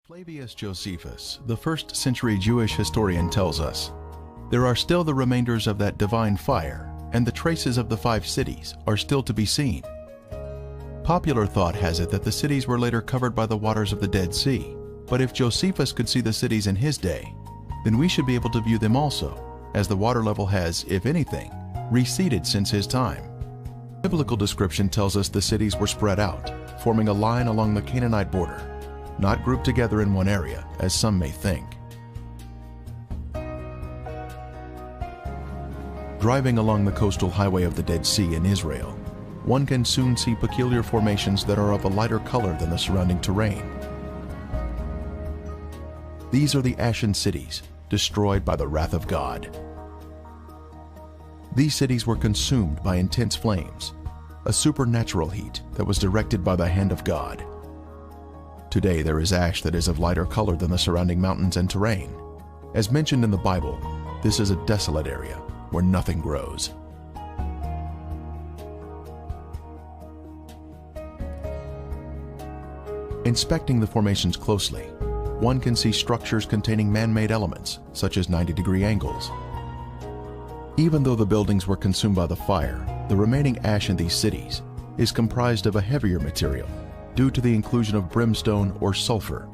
Flavius Josephus, the first-century Jewish historian, tells us, "There are still the remainders of that divine fire, and the traces of the 5 cities are still to be seen." Popular thought has it that the cities were later covered by the waters of the Dead Sea, but if Josephus could see the cities in his day, then we should be able to view them also, as the water level has, if anything, receded since his time. Biblical description tells us the cities were spread out, forming a line along the Canaanite border, not grouped together in one area, as some may think. Driving along the coastal highway of the Dead Sea in Israel, one can soon see peculiar formations that are of a lighter color than the surrounding terrain. These are the Ashen cities, destroyed by the wrath of God. These cities were consumed by intense flames, a supernatural heat that was directed by the hand of God. Today there is ash that is of lighter color than the surrounding mountains and terrain. As mentioned in the Bible, this is a desolate area where nothing grows. Inspecting the formations closely, one can see structures containing man-made elements, such as 90-degree angles. Even though the buildings were consumed by the fire, the remaining ash in these cities is comprised of a heavier material, due to the inclusion of brimstone or sulfur,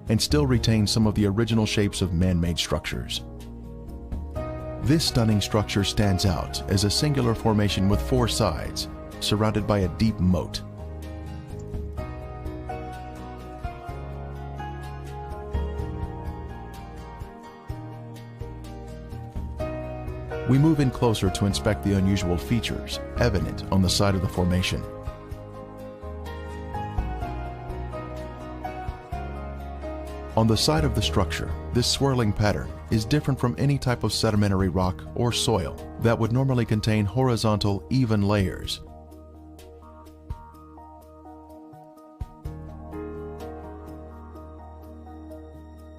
and still retains some of the original shapes of man-made structures. This stunning structure stands out as a singular formation with 4 sides, surrounded by a deep moat. We move in closer to inspect the unusual features evident on the side of the formation. On the side of the structure, this swirling pattern is different from any type of sedimentary rock or soil that would normally contain horizontal, even layers.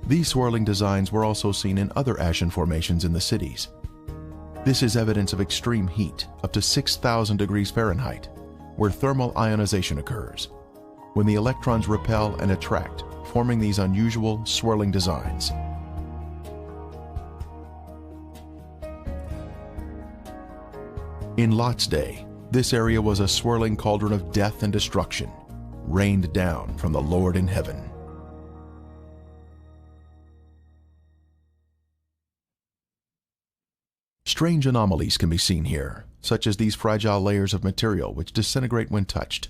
These swirling designs were also seen in other ashen formations in the cities. This is evidence of extreme heat, up to 6,000 degrees Fahrenheit, where thermal ionization occurs, when the electrons repel and attract, forming these unusual swirling designs. In Lot's day, this area was a swirling cauldron of death and destruction, rained down from the Lord in heaven. Strange anomalies can be seen here, such as these fragile layers of material which disintegrate when touched.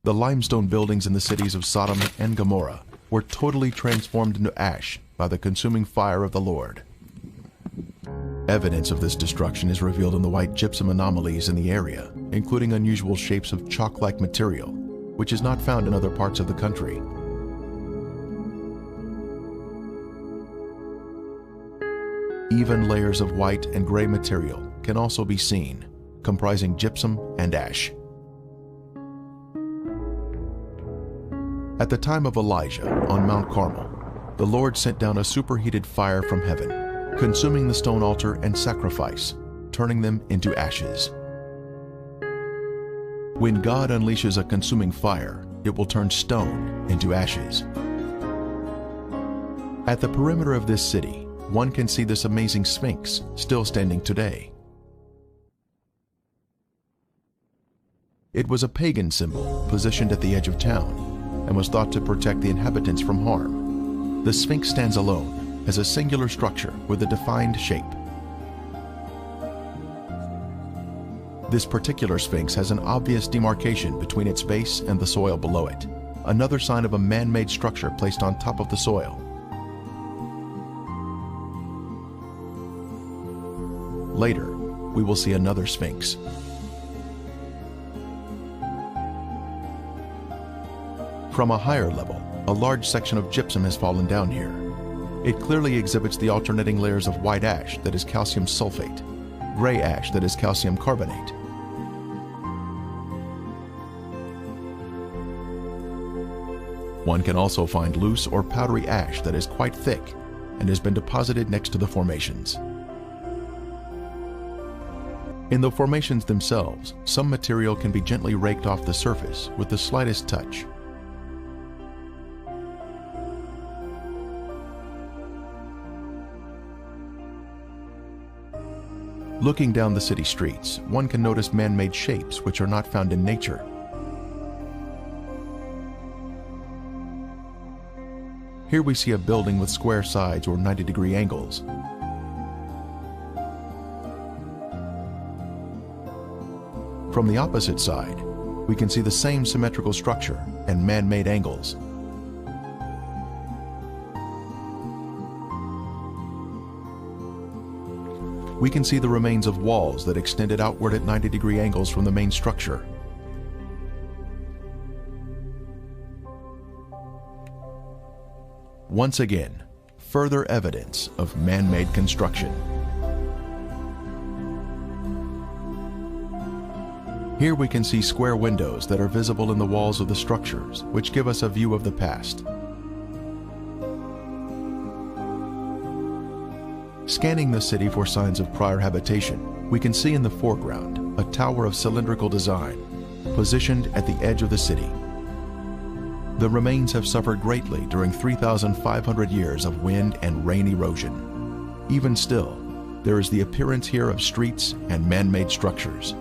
The limestone buildings in the cities of Sodom and Gomorrah were totally transformed into ash by the consuming fire of the Lord. Evidence of this destruction is revealed in the white gypsum anomalies in the area, including unusual shapes of chalk-like material, which is not found in other parts of the country. Even layers of white and gray material can also be seen, comprising gypsum and ash. At the time of Elijah on Mount Carmel, the Lord sent down a superheated fire from heaven, consuming the stone altar and sacrifice, turning them into ashes. When God unleashes a consuming fire, it will turn stone into ashes. At the perimeter of this city, one can see this amazing Sphinx still standing today. It was a pagan symbol positioned at the edge of town, and was thought to protect the inhabitants from harm. The Sphinx stands alone as a singular structure with a defined shape. This particular Sphinx has an obvious demarcation between its base and the soil below it, another sign of a man-made structure placed on top of the soil. Later, we will see another Sphinx. From a higher level, a large section of gypsum has fallen down here. It clearly exhibits the alternating layers of white ash that is calcium sulfate, gray ash that is calcium carbonate. One can also find loose or powdery ash that is quite thick and has been deposited next to the formations. In the formations themselves, some material can be gently raked off the surface with the slightest touch. Looking down the city streets, one can notice man-made shapes which are not found in nature. Here we see a building with square sides or 90-degree angles. From the opposite side, we can see the same symmetrical structure and man-made angles. We can see the remains of walls that extended outward at 90-degree angles from the main structure. Once again, further evidence of man-made construction. Here we can see square windows that are visible in the walls of the structures, which give us a view of the past. Scanning the city for signs of prior habitation, we can see in the foreground a tower of cylindrical design, positioned at the edge of the city. The remains have suffered greatly during 3,500 years of wind and rain erosion. Even still, there is the appearance here of streets and man-made structures.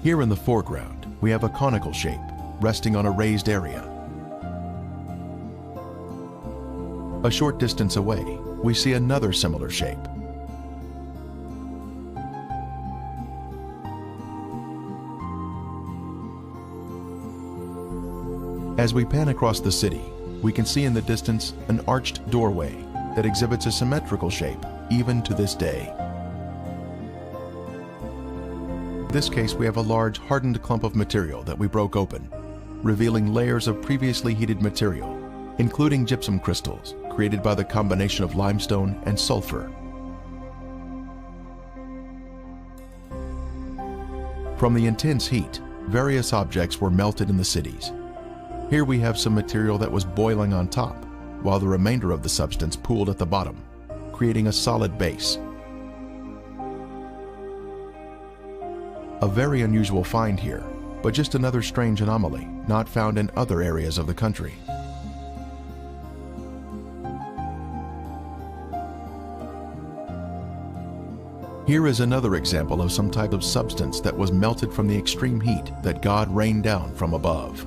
Here in the foreground, we have a conical shape resting on a raised area. A short distance away, we see another similar shape. As we pan across the city, we can see in the distance an arched doorway that exhibits a symmetrical shape even to this day. In this case, we have a large hardened clump of material that we broke open, revealing layers of previously heated material, including gypsum crystals created by the combination of limestone and sulfur. From the intense heat, various objects were melted in the cities. Here we have some material that was boiling on top, while the remainder of the substance pooled at the bottom, creating a solid base. A very unusual find here, but just another strange anomaly not found in other areas of the country. Here is another example of some type of substance that was melted from the extreme heat that God rained down from above.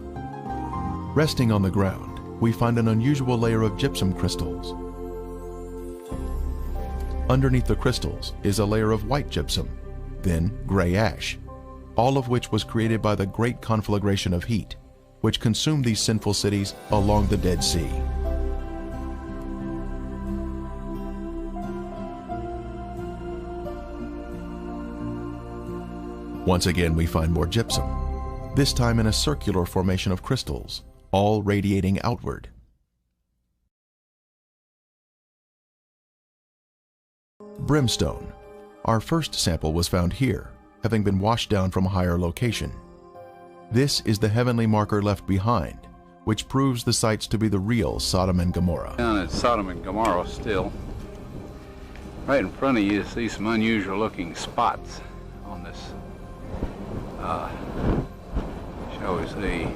Resting on the ground, we find an unusual layer of gypsum crystals. Underneath the crystals is a layer of white gypsum, then gray ash, all of which was created by the great conflagration of heat, which consumed these sinful cities along the Dead Sea. Once again, we find more gypsum, this time in a circular formation of crystals, all radiating outward. Brimstone. Our first sample was found here, having been washed down from a higher location. This is the heavenly marker left behind, which proves the sites to be the real Sodom and Gomorrah. Down at Sodom and Gomorrah still. Right in front of you see some unusual looking spots on this. Shall we say,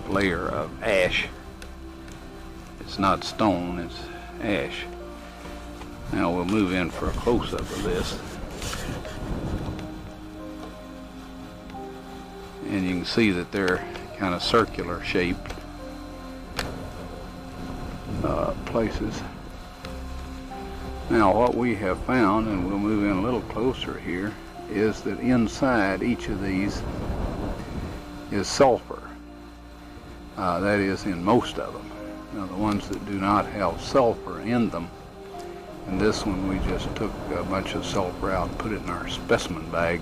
layer of ash. It's not stone, it's ash. Now we'll move in for a close-up of this. And you can see that they're kind of circular shaped places. Now what we have found, and we'll move in a little closer here, is that inside each of these is sulfur. That is in most of them. Now the ones that do not have sulfur in them, and this one we just took a bunch of sulfur out and put it in our specimen bag.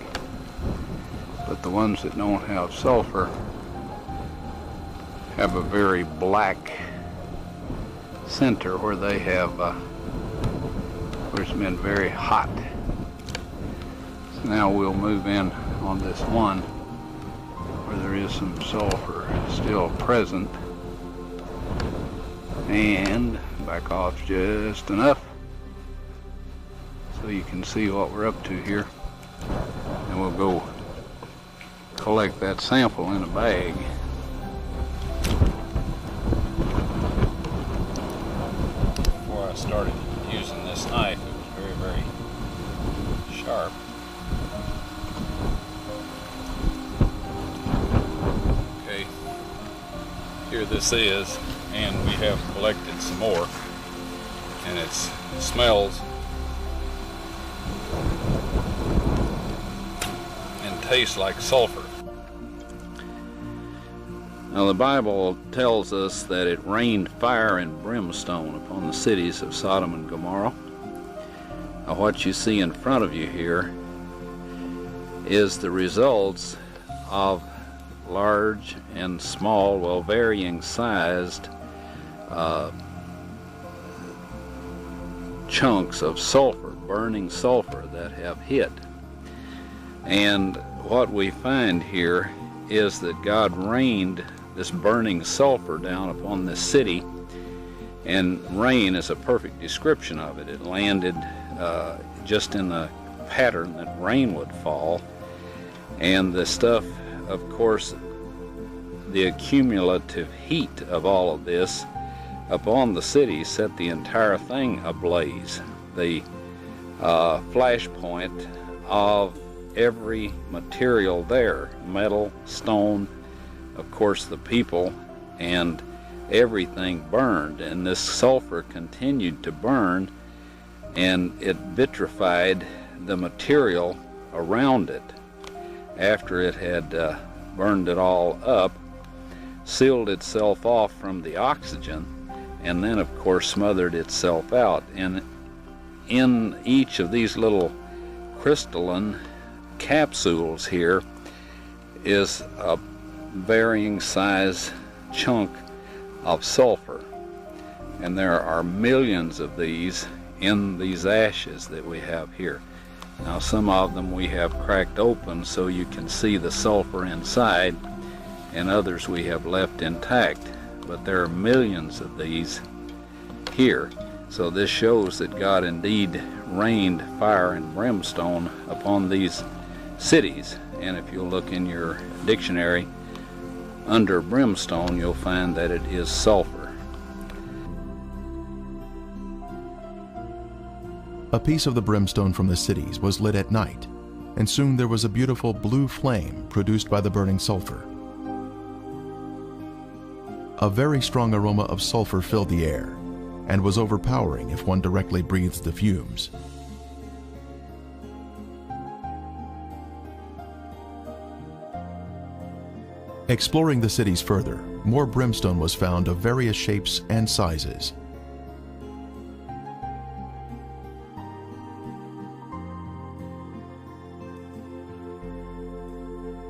But the ones that don't have sulfur have a very black center where they have, where it's been very hot. So now we'll move in on this one where there is some sulfur still present, and back off just enough so you can see what we're up to here, and we'll go collect that sample in a bag. Before I started using this knife, it was very, very sharp. Okay, here this is, and we have collected some more, and it smells and tastes like sulfur. Now the Bible tells us that it rained fire and brimstone upon the cities of Sodom and Gomorrah. Now what you see in front of you here is the results of large and small, well, varying sized chunks of sulfur, burning sulfur that have hit. And what we find here is that God rained this burning sulfur down upon this city, and rain is a perfect description of it. It landed just in the pattern that rain would fall, and the stuff, of course, the accumulative heat of all of this upon the city set the entire thing ablaze. The flash point of every material there, metal, stone, of course the people, and everything burned, and this sulfur continued to burn, and it vitrified the material around it after it had burned it all up, sealed itself off from the oxygen, and then of course smothered itself out. And in each of these little crystalline capsules here is a varying size chunk of sulfur, and there are millions of these in these ashes that we have here. Now some of them we have cracked open so you can see the sulfur inside, and others we have left intact, but there are millions of these here. So this shows that God indeed rained fire and brimstone upon these cities. And if you'll look in your dictionary, under brimstone, you'll find that it is sulfur. A piece of the brimstone from the cities was lit at night, and soon there was a beautiful blue flame produced by the burning sulfur. A very strong aroma of sulfur filled the air, and was overpowering if one directly breathed the fumes. Exploring the cities further, more brimstone was found of various shapes and sizes.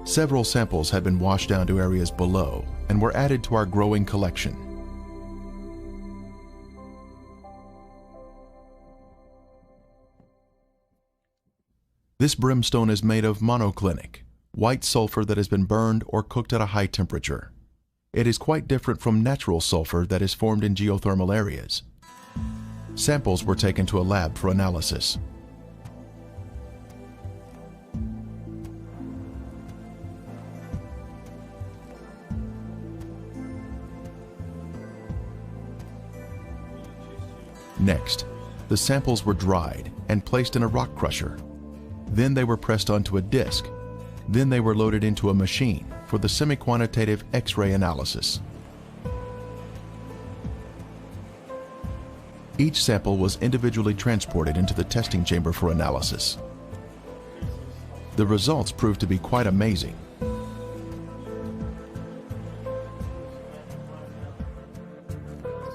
Several samples had been washed down to areas below and were added to our growing collection. This brimstone is made of monoclinic, white sulfur that has been burned or cooked at a high temperature. It is quite different from natural sulfur that is formed in geothermal areas. Samples were taken to a lab for analysis. Next, the samples were dried and placed in a rock crusher. Then they were pressed onto a disc. Then they were loaded into a machine for the semi-quantitative X-ray analysis. Each sample was individually transported into the testing chamber for analysis. The results proved to be quite amazing.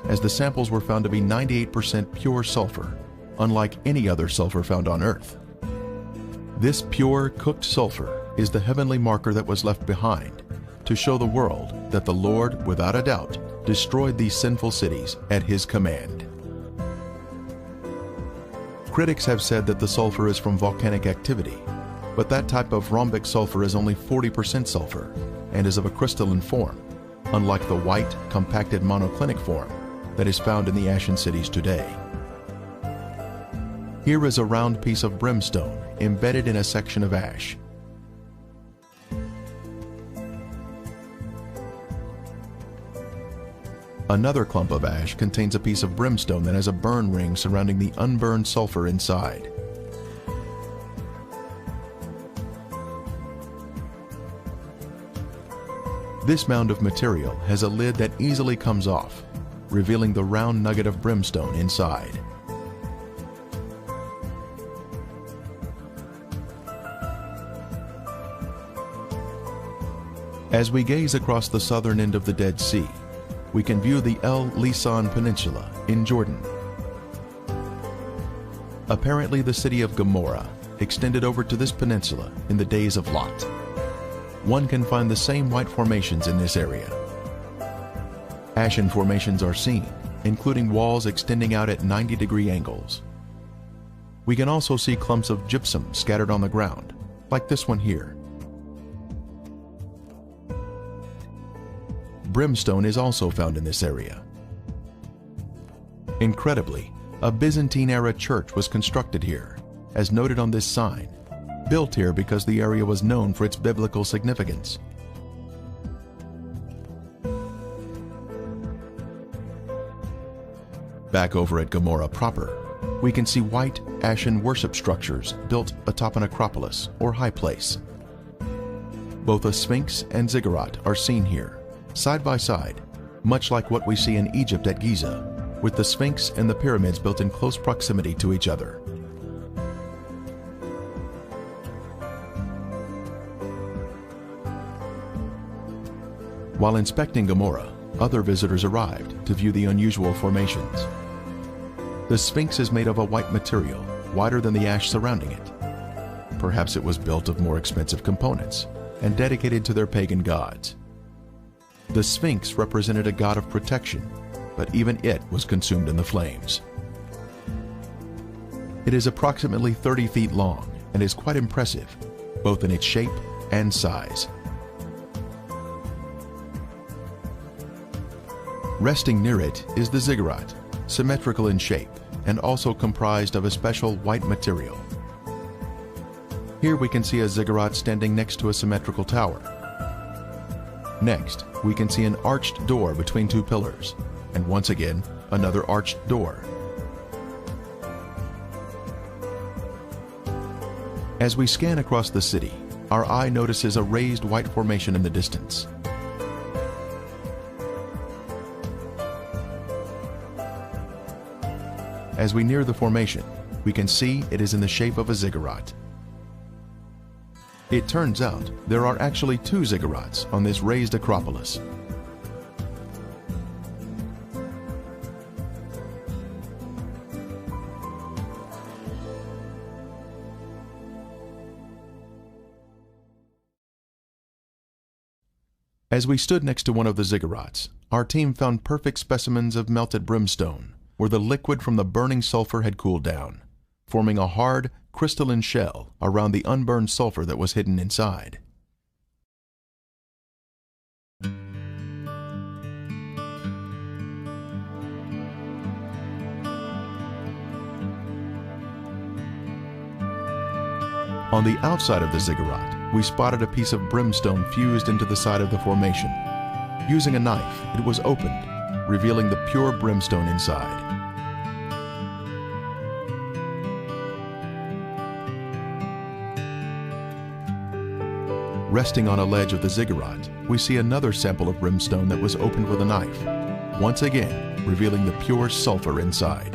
As the samples were found to be 98% pure sulfur, unlike any other sulfur found on Earth. This pure, cooked sulfur is the heavenly marker that was left behind to show the world that the Lord, without a doubt, destroyed these sinful cities at His command. Critics have said that the sulfur is from volcanic activity, but that type of rhombic sulfur is only 40% sulfur and is of a crystalline form, unlike the white, compacted monoclinic form that is found in the ashen cities today. Here is a round piece of brimstone embedded in a section of ash. Another clump of ash contains a piece of brimstone that has a burn ring surrounding the unburned sulfur inside. This mound of material has a lid that easily comes off, revealing the round nugget of brimstone inside. As we gaze across the southern end of the Dead Sea, we can view the El Lisan Peninsula in Jordan. Apparently the city of Gomorrah extended over to this peninsula in the days of Lot. One can find the same white formations in this area. Ashen formations are seen, including walls extending out at 90-degree angles. We can also see clumps of gypsum scattered on the ground, like this one here. Brimstone is also found in this area. Incredibly, a Byzantine-era church was constructed here, as noted on this sign, built here because the area was known for its biblical significance. Back over at Gomorrah proper, we can see white, ashen worship structures built atop an acropolis or high place. Both a sphinx and ziggurat are seen here, side by side, much like what we see in Egypt at Giza, with the Sphinx and the pyramids built in close proximity to each other. While inspecting Gomorrah, other visitors arrived to view the unusual formations. The Sphinx is made of a white material, whiter than the ash surrounding it. Perhaps it was built of more expensive components and dedicated to their pagan gods. The Sphinx represented a god of protection, but even it was consumed in the flames. It is approximately 30 feet long and is quite impressive, both in its shape and size. Resting near it is the ziggurat, symmetrical in shape and also comprised of a special white material. Here we can see a ziggurat standing next to a symmetrical tower. Next, we can see an arched door between two pillars, and once again, another arched door. As we scan across the city, our eye notices a raised white formation in the distance. As we near the formation, we can see it is in the shape of a ziggurat. It turns out there are actually two ziggurats on this raised acropolis. As we stood next to one of the ziggurats, our team found perfect specimens of melted brimstone, where the liquid from the burning sulfur had cooled down, forming a hard, crystalline shell around the unburned sulfur that was hidden inside. On the outside of the ziggurat, we spotted a piece of brimstone fused into the side of the formation. Using a knife, it was opened, revealing the pure brimstone inside. Resting on a ledge of the ziggurat, we see another sample of brimstone that was opened with a knife, once again revealing the pure sulfur inside.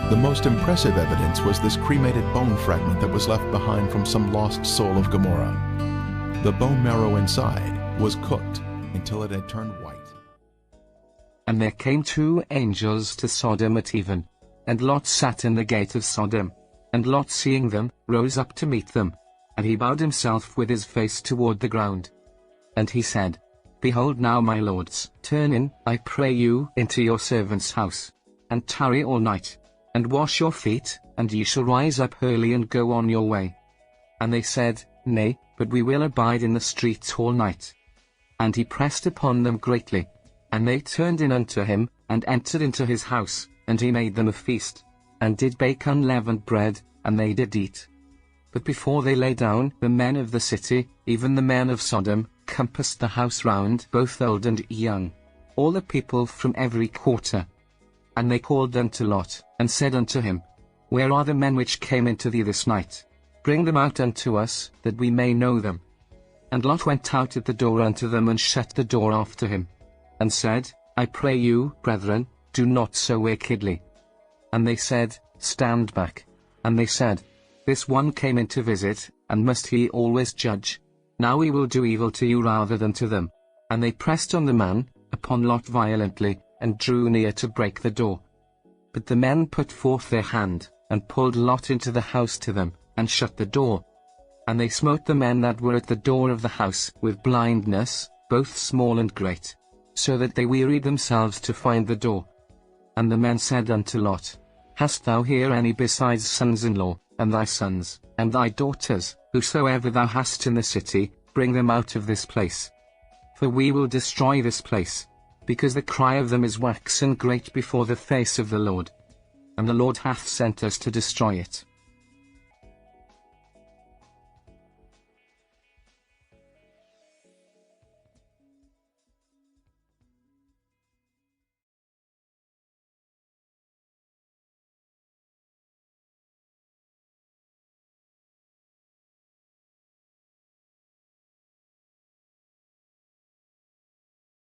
The most impressive evidence was this cremated bone fragment that was left behind from some lost soul of Gomorrah. The bone marrow inside was cooked until it had turned white. And there came two angels to Sodom at even, and Lot sat in the gate of Sodom. And Lot, seeing them, rose up to meet them, and he bowed himself with his face toward the ground. And he said, Behold now, my lords, turn in, I pray you, into your servant's house, and tarry all night, and wash your feet, and ye shall rise up early and go on your way. And they said, Nay, but we will abide in the streets all night. And he pressed upon them greatly. And they turned in unto him, and entered into his house, and he made them a feast, and did bake unleavened bread, and they did eat. But before they lay down, the men of the city, even the men of Sodom, compassed the house round, both old and young, all the people from every quarter. And they called unto Lot, and said unto him, Where are the men which came into thee this night? Bring them out unto us, that we may know them. And Lot went out at the door unto them, and shut the door after him, and said, I pray you, brethren, do not so wickedly. And they said, Stand back. And they said, This one came in to visit, and must he always judge? Now we will do evil to you rather than to them. And they pressed on the man, upon Lot violently, and drew near to break the door. But the men put forth their hand, and pulled Lot into the house to them, and shut the door. And they smote the men that were at the door of the house with blindness, both small and great, so that they wearied themselves to find the door. And the men said unto Lot, Hast thou here any besides sons-in-law, and thy sons, and thy daughters, whosoever thou hast in the city, bring them out of this place. For we will destroy this place, because the cry of them is waxen great before the face of the Lord. And the Lord hath sent us to destroy it.